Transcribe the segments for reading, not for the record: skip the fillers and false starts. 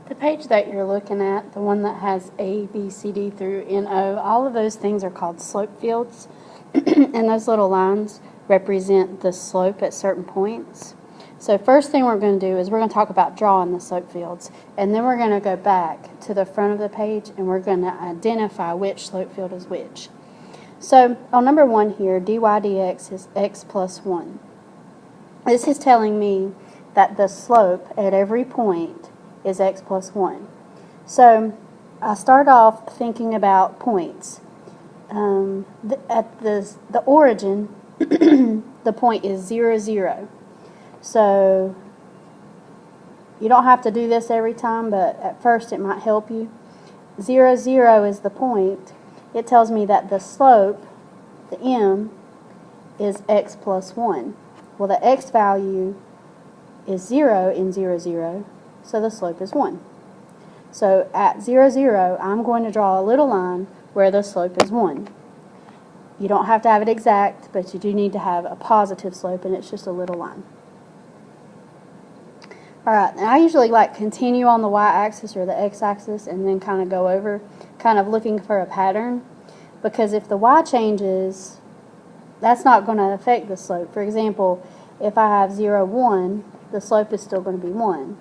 The page that you're looking at, the one that has A, B, C, D through NO, all of those things are called slope fields. And those little lines represent the slope at certain points. So first thing we're going to do is we're going to talk about drawing the slope fields. And then we're going to go back to the front of the page and we're going to identify which slope field is which. So on number 1 here, dy dx is x plus 1. This is telling me that the slope at every point is x plus 1. So I start off thinking about points. At the origin, the point is 0, 0. So you don't have to do this every time, but at first it might help you. 0, 0 is the point. It tells me that the slope, the m, is x plus 1. Well, the x value is 0 in 0, 0, so the slope is 1. So at 0, 0, I'm going to draw a little line where the slope is 1. You don't have to have it exact, but you do need to have a positive slope, and it's just a little line. Alright, and I usually like continue on the y-axis or the x-axis and then kind of go over, kind of looking for a pattern, because if the y changes, that's not going to affect the slope. For example, if I have 0, 1, the slope is still going to be 1.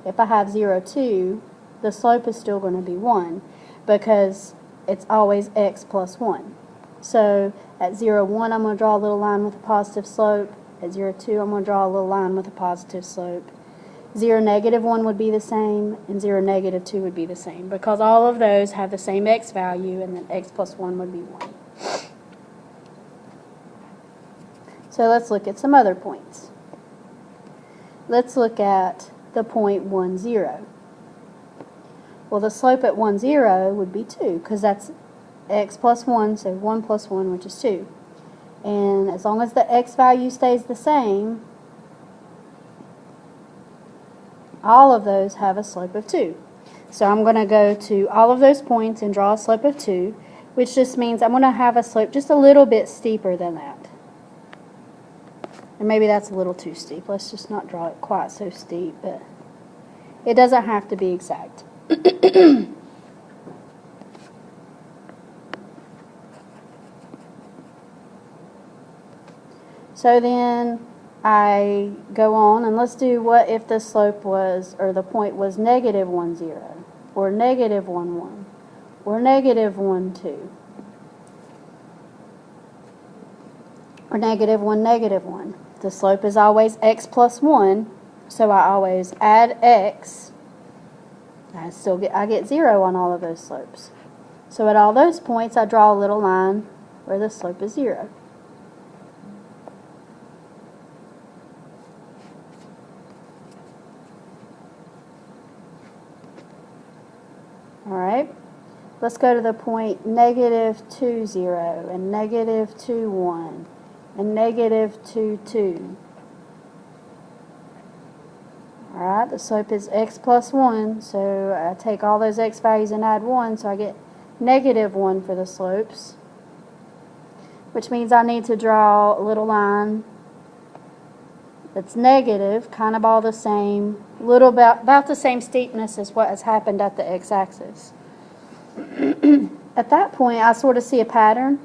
If I have 0, 2, the slope is still going to be 1, because it's always x plus 1. So at 0, 1, I'm going to draw a little line with a positive slope. At 0, 2, I'm going to draw a little line with a positive slope. 0, negative 1 would be the same, and 0, negative 2 would be the same, because all of those have the same x value, and then x plus 1 would be 1. So let's look at some other points. Let's look at the point 1, 0. Well, the slope at 1, 0 would be 2, because that's x plus 1, so 1 plus 1, which is 2. And as long as the x value stays the same, all of those have a slope of 2. So I'm going to go to all of those points and draw a slope of 2, which just means I'm going to have a slope just a little bit steeper than that. And maybe that's a little too steep. Let's just not draw it quite so steep, but it doesn't have to be exact. So then I go on, and let's do what if the slope was, or the point was negative 1, 0, or negative 1, 1, or negative 1, 2, or negative 1, negative 1. The slope is always x plus 1, so I always add x. I get 0 on all of those slopes. So at all those points, I draw a little line where the slope is 0. Alright, let's go to the point negative 2, 0, and negative 2, 1, and negative 2, 2. Alright, the slope is x plus 1, so I take all those x values and add 1, so I get negative 1 for the slopes, which means I need to draw a little line that's negative, kind of all the same, little about the same steepness as what has happened at the x-axis. At that point, I sort of see a pattern.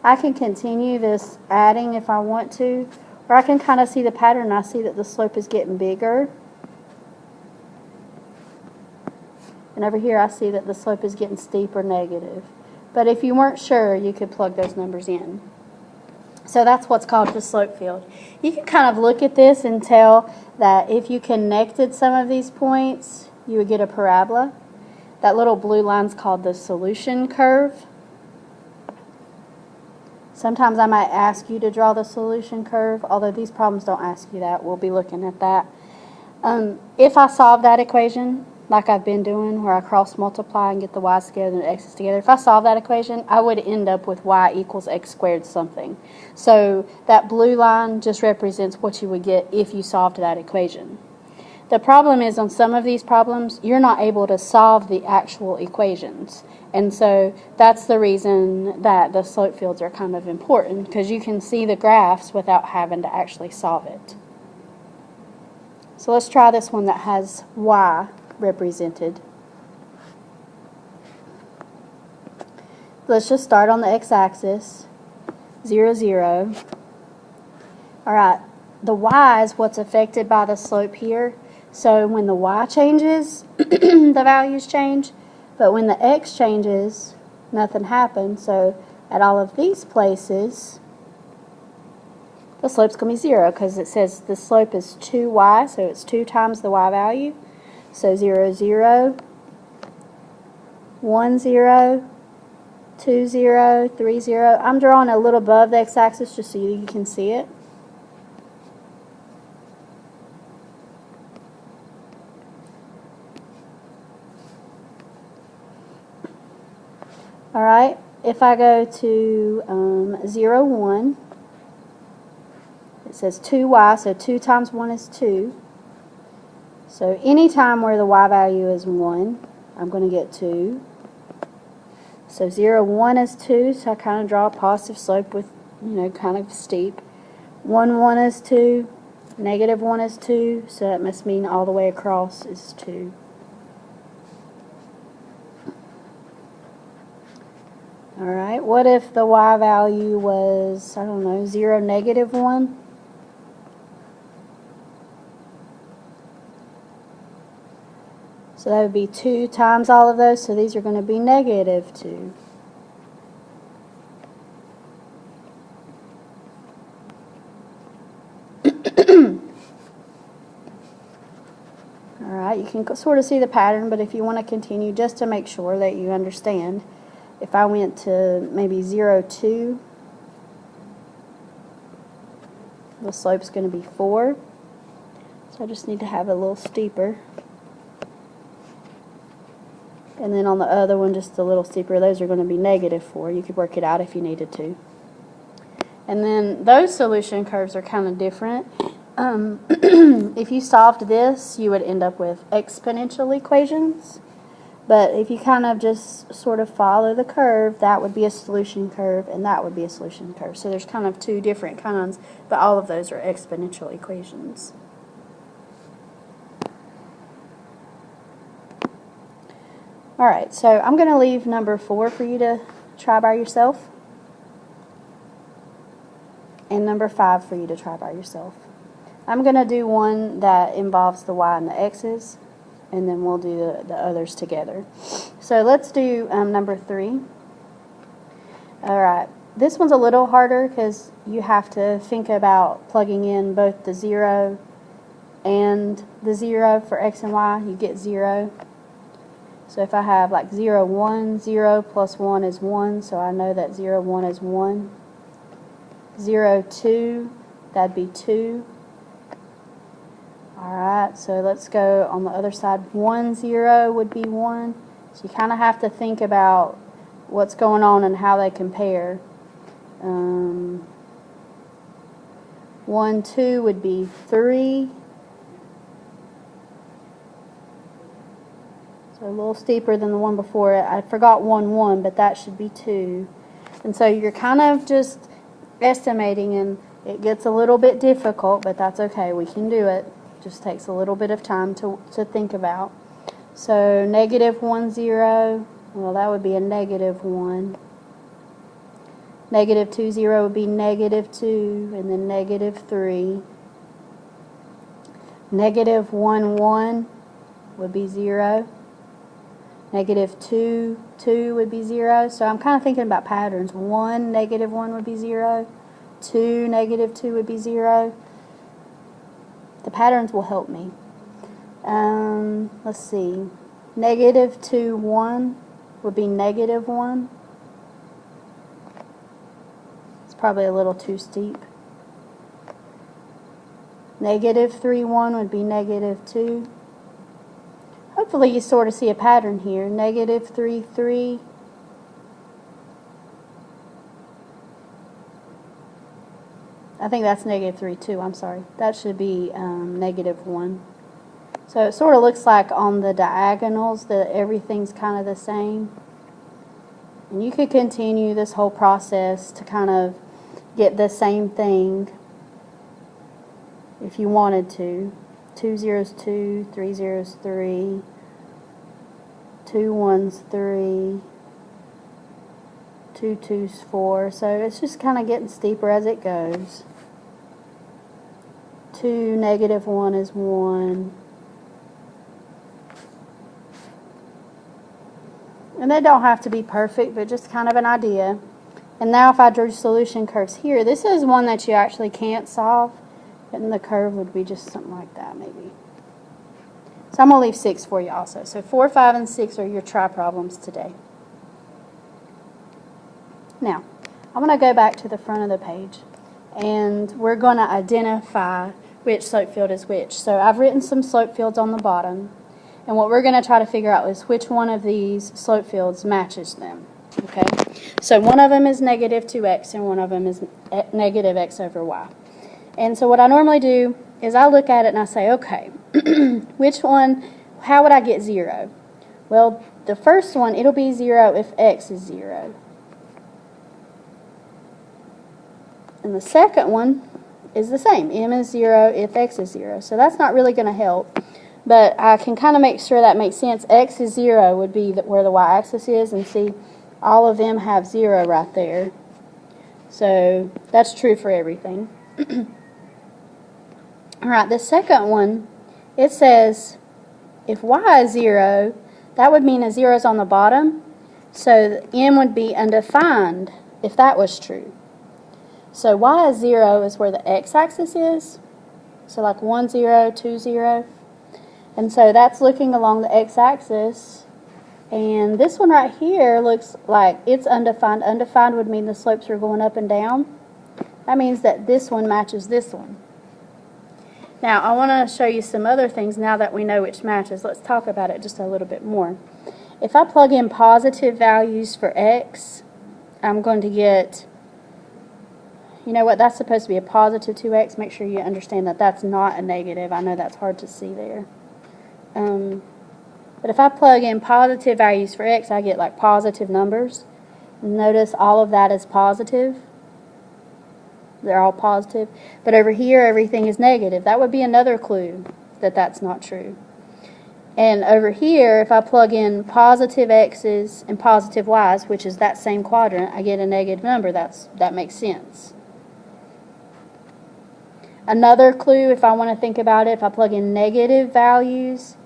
I can continue this adding if I want to, or I can kind of see the pattern and I see that the slope is getting bigger. And over here I see that the slope is getting steep or negative. But if you weren't sure, you could plug those numbers in. So that's what's called the slope field. You can kind of look at this and tell that if you connected some of these points, you would get a parabola. That little blue line's called the solution curve. Sometimes I might ask you to draw the solution curve, although these problems don't ask you that. We'll be looking at that. If I solve that equation, like I've been doing, where I cross multiply and get the y's together and the x's together, if I solve that equation, I would end up with y equals x squared something. So that blue line just represents what you would get if you solved that equation. The problem is on some of these problems, you're not able to solve the actual equations. And so that's the reason that the slope fields are kind of important, because you can see the graphs without having to actually solve it. So let's try this one that has y represented. Let's just start on the x-axis, 0, 0. All right, the y is what's affected by the slope here. So when the y changes, the values change, but when the x changes, nothing happens. So at all of these places, the slope's going to be 0 because it says the slope is 2y, so it's 2 times the y value. So 0, 0, 1, 0, 2, 0, 3, 0. I'm drawing a little above the x-axis just so you can see it. All right, if I go to 0, 1, it says 2y, so 2 times 1 is 2. So any time where the y value is 1, I'm going to get 2. So 0, 1 is 2, so I kind of draw a positive slope with, kind of steep. 1, 1 is 2, negative 1 is 2, so that must mean all the way across is 2. Alright, what if the y value was, I don't know, 0, negative 1? So that would be 2 times all of those, so these are going to be negative 2. Alright, you can sort of see the pattern, but if you want to continue, just to make sure that you understand, if I went to maybe 0, 2, the slope's going to be 4. So I just need to have it a little steeper. And then on the other one, just a little steeper, those are going to be negative 4. You could work it out if you needed to. And then those solution curves are kind of different. If you solved this, you would end up with exponential equations. But if you kind of just sort of follow the curve, that would be a solution curve, and that would be a solution curve. So there's kind of 2 different kinds, but all of those are exponential equations. Alright, so I'm going to leave number 4 for you to try by yourself, and number 5 for you to try by yourself. I'm going to do one that involves the y and the x's, and then we'll do the others together. So let's do number 3. Alright, this one's a little harder because you have to think about plugging in both the 0 and the 0 for x and y. You get 0. So if I have like 0, 1, 0 plus 1 is 1, so I know that 0, 1 is 1. 0, 2, that'd be 2. Alright, so let's go on the other side. 1, 0 would be 1. So you kind of have to think about what's going on and how they compare. 1, 2 would be 3. So a little steeper than the one before it. I forgot 1, 1, but that should be 2. And so you're kind of just estimating, and it gets a little bit difficult, but that's okay. We can do it. Just takes a little bit of time to think about. So negative 1, 0, well, that would be a negative 1. Negative 2, 0 would be negative 2, and then negative 3. Negative 1, 1 would be 0. Negative 2, 2 would be 0. So I'm kind of thinking about patterns. 1, negative 1 would be 0. 2, negative 2 would be 0. The patterns will help me. Let's see. Negative 2, 1 would be negative 1. It's probably a little too steep. Negative 3, 1 would be negative 2. Hopefully you sort of see a pattern here. Negative 3, 3. I think that's negative 3, 2. I'm sorry. That should be negative 1. So it sort of looks like on the diagonals that everything's kind of the same. And you could continue this whole process to kind of get the same thing if you wanted to. 2 zeros 2, 3 zeros 3, 2 1's 3, 2 2's 4. So it's just kind of getting steeper as it goes. 2 negative 1 is 1. And they don't have to be perfect, but just kind of an idea. And now if I drew solution curves here, this is one that you actually can't solve, and the curve would be just something like that maybe. So I'm going to leave 6 for you also. So 4, 5, and 6 are your try problems today. Now, I'm going to go back to the front of the page, and we're going to identify which slope field is which. So I've written some slope fields on the bottom, and what we're going to try to figure out is which one of these slope fields matches them. Okay? So one of them is negative 2x, and one of them is negative x over y. And so what I normally do is I look at it and I say, okay, which one, how would I get 0? Well, the first one, it'll be 0 if x is 0. And the second one is the same. M is 0 if x is 0. So that's not really going to help. But I can kind of make sure that makes sense. X is 0 would be where the y-axis is. And see, all of them have 0 right there. So that's true for everything. Alright, the second one, it says if y is 0, that would mean a 0 is on the bottom. So M would be undefined if that was true. So y is 0 is where the x-axis is. So like 1, 0, 2, 0. And so that's looking along the x-axis. And this one right here looks like it's undefined. Undefined would mean the slopes are going up and down. That means that this one matches this one. Now, I want to show you some other things now that we know which matches. Let's talk about it just a little bit more. If I plug in positive values for x, I'm going to get, you know what, that's supposed to be a positive 2x. Make sure you understand that that's not a negative. I know that's hard to see there. But if I plug in positive values for x, I get like positive numbers. Notice all of that is positive. They're all positive. But over here, everything is negative. That would be another clue that that's not true. And over here, if I plug in positive x's and positive y's, which is that same quadrant, I get a negative number. That makes sense. Another clue, if I want to think about it, if I plug in negative values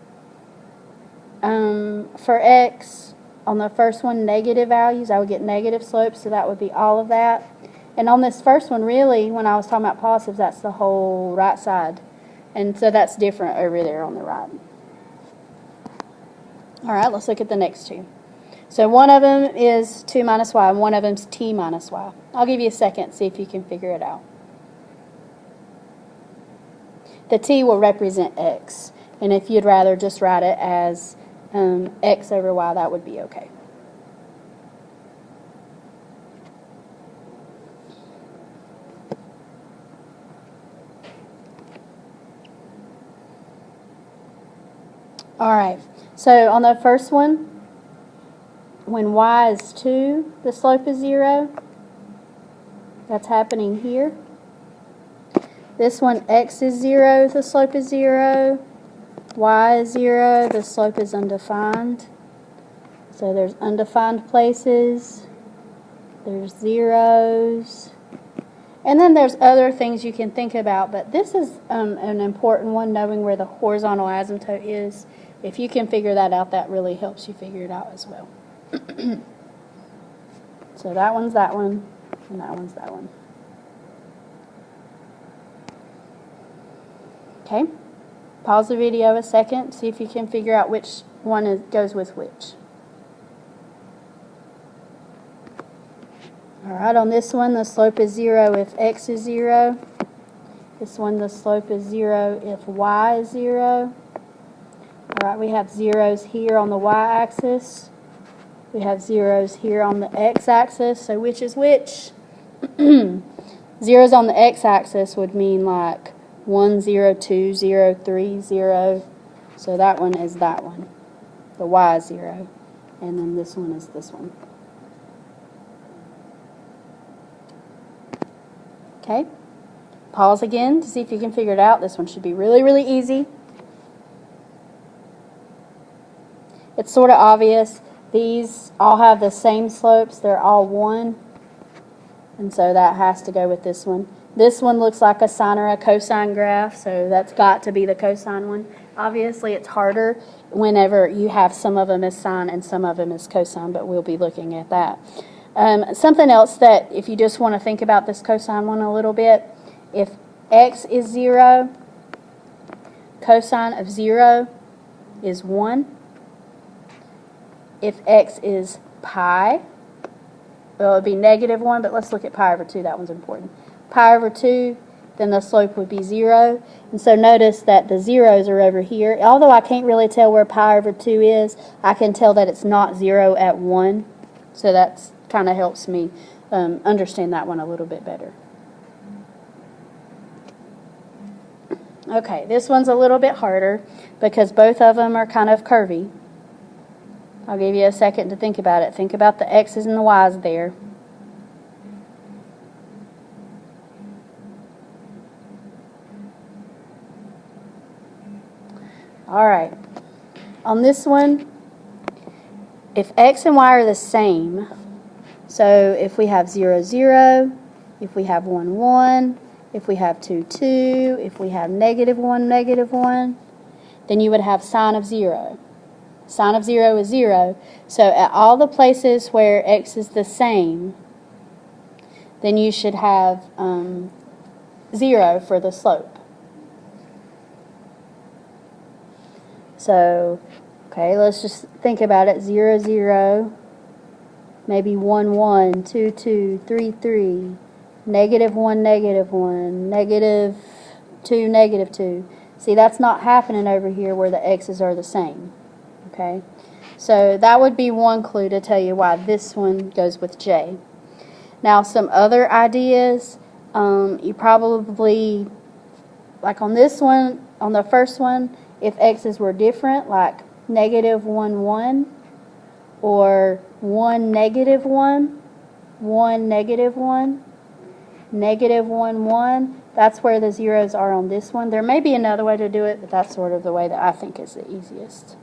for x, on the first one, negative values, I would get negative slopes, so that would be all of that. And on this first one, really, when I was talking about positives, that's the whole right side. And so that's different over there on the right. All right, let's look at the next two. So one of them is 2 minus y, and one of them is t minus y. I'll give you a second, see if you can figure it out. The t will represent x. And if you'd rather just write it as x over y, that would be okay. Alright, so on the first one, when y is 2, the slope is 0. That's happening here. This one, x is 0, the slope is 0. Y is 0, the slope is undefined. So there's undefined places. There's zeros. And then there's other things you can think about, but this is an important one, knowing where the horizontal asymptote is. If you can figure that out, that really helps you figure it out as well. So that one's that one, and that one's that one. Okay, pause the video a second, see if you can figure out which one goes with which. Alright, on this one, the slope is 0 if x is 0. This one, the slope is 0 if y is 0. Alright, we have zeros here on the y-axis. We have zeros here on the x-axis. So which is which? Zeros on the x-axis would mean like 1, 0, 2, 0, 3, 0. So that one is that one. The y is 0. And then this one is this one. Okay. Pause again to see if you can figure it out. This one should be really, really easy. it's sort of obvious. These all have the same slopes. They're all 1. And so that has to go with this one. This one looks like a sine or a cosine graph, so that's got to be the cosine one. Obviously, it's harder whenever you have some of them as sine and some of them as cosine, but we'll be looking at that. Something else that if you just want to think about this cosine one a little bit, if x is 0, cosine of 0 is 1. If x is pi, well, it would be -1, but let's look at pi over 2. That one's important. Pi over 2, then the slope would be 0. And so notice that the zeros are over here. Although I can't really tell where pi over 2 is, I can tell that it's not 0 at 1. So that kind of helps me understand that one a little bit better. Okay, this one's a little bit harder because both of them are kind of curvy. I'll give you a second to think about it. Think about the x's and the y's there. All right. On this one, if x and y are the same, so if we have 0, 0, if we have 1, 1, if we have 2, 2, if we have -1, -1, then you would have sine of 0. Sine of 0 is 0. So at all the places where x is the same, then you should have 0 for the slope. So, okay, let's just think about it. 0, 0, maybe 1, 1, 2, 2, 3, 3, -1, -1, -2, -2. See, that's not happening over here where the x's are the same. Okay, so that would be one clue to tell you why this one goes with J. Now, some other ideas, you probably, like on this one, on the first one, if x's were different, like -1, 1, or 1, -1, 1, -1, -1, 1, that's where the zeros are on this one. There may be another way to do it, but that's sort of the way that I think is the easiest.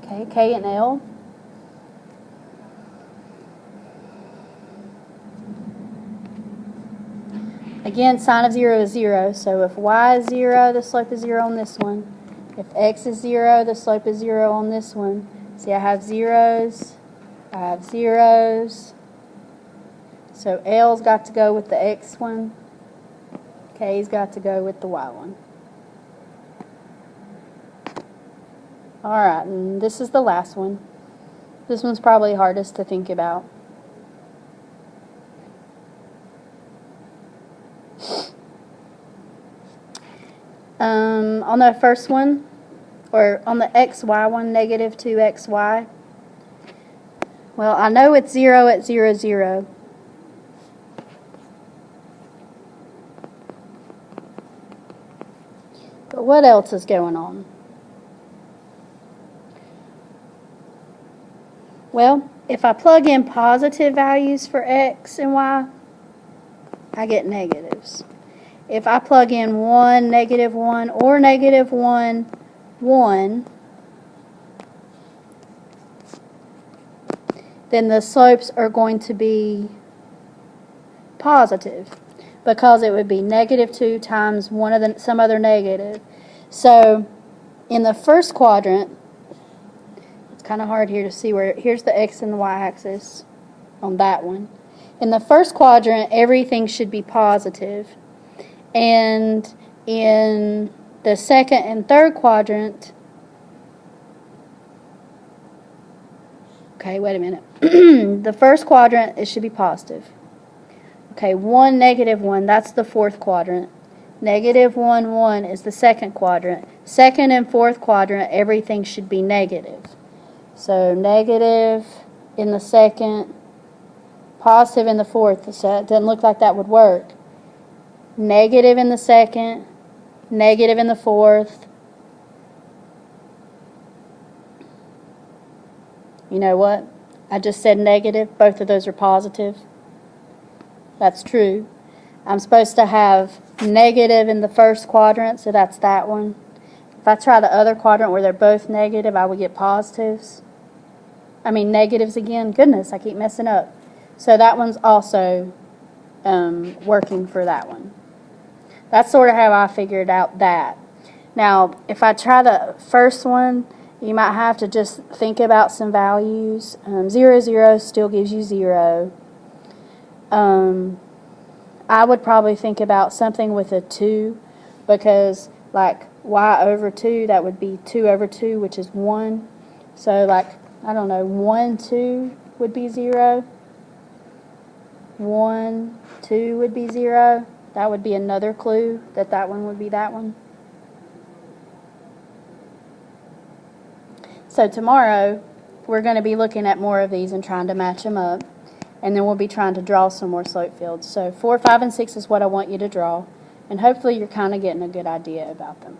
Okay, K and L. Again, sine of 0 is 0, so if y is 0, the slope is 0 on this one. If x is 0, the slope is 0 on this one. See, I have zeros, I have zeros. So L's got to go with the x one, K's got to go with the y one. Alright, and this is the last one. This one's probably hardest to think about. On the first one, or on the xy one, -2xy, well, I know it's 0 at 0, 0. But what else is going on? Well, if I plug in positive values for x and y, I get negatives. If I plug in 1, -1, or -1, 1, then the slopes are going to be positive because it would be -2 times some other negative. So in the first quadrant, it's kind of hard here to see where, here's the x and the y axis on that one. In the first quadrant, everything should be positive. And in the second and third quadrant, okay, wait a minute. The first quadrant, it should be positive. Okay, 1, -1, that's the fourth quadrant. -1, 1 is the second quadrant. Second and fourth quadrant, everything should be negative. So negative in the second, positive in the fourth. So it doesn't look like that would work. Negative in the second, negative in the fourth. You know what? I just said negative. Both of those are positive. That's true. I'm supposed to have negative in the first quadrant, so that's that one. If I try the other quadrant where they're both negative, I would get positives. I mean negatives again. Goodness, I keep messing up. So that one's also working for that one. That's sort of how I figured out that. Now, if I try the first one, you might have to just think about some values. 0, 0 still gives you 0. I would probably think about something with a 2, because like y over 2, that would be 2 over 2, which is 1. So like, I don't know, 1, 2 would be 0. 1, 2 would be 0. That would be another clue that that one would be that one. So tomorrow, we're going to be looking at more of these and trying to match them up. And then we'll be trying to draw some more slope fields. So 4, 5, and 6 is what I want you to draw. And hopefully you're kind of getting a good idea about them.